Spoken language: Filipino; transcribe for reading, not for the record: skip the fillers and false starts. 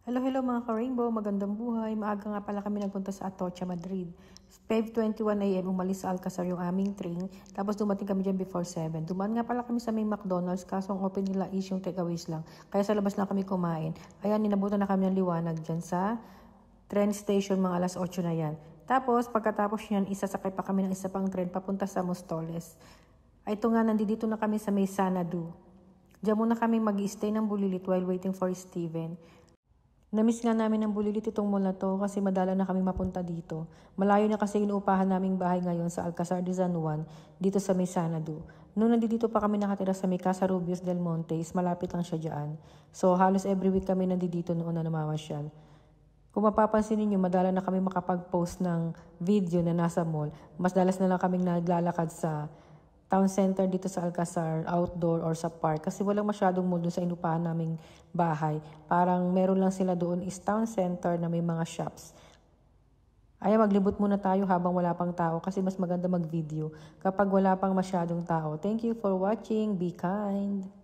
Hello, hello mga ka-rainbow, magandang buhay. Maaga nga pala kami nagpunta sa Atocha, Madrid. 5:21 AM umalis sa Alcazar yung aming train. Tapos dumating kami dyan before 7. Dumaan nga pala kami sa may McDonald's, kaso ang open nila is yung takeaways lang. Kaya sa labas lang kami kumain. Ayan, ninabutan na kami ng liwanag dyan sa train station, mga alas 8 na yan. Tapos pagkatapos yan, isasakay pa kami ng isa pang train papunta sa Mostoles. Ay, ito nga, nandito na kami sa may Xanadu. Diyan muna kami mag-stay ng bulilit while waiting for Steven. Namiss nga namin ng bulilit itong mall na to kasi madala na kami mapunta dito. Malayo na kasi inuupahan naming bahay ngayon sa Alcazar de San Juan, dito sa may Xanadu. Noong nandito pa kami nakatira sa may Casa Rubios del Monte, malapit lang siya dyan. So halos every week kami nandito noon na namamasyal. Kung mapapansin niyo, madala na kami makapag-post ng video na nasa mall. Mas dalas na lang kaming naglalakad sa town center dito sa Alcazar, outdoor or sa park. Kasi walang masyadong mall doon sa inupahan naming bahay. Parang meron lang sila doon is town center na may mga shops. Ay, maglibot muna tayo habang wala pang tao kasi mas maganda mag-video kapag wala pang masyadong tao. Thank you for watching. Be kind.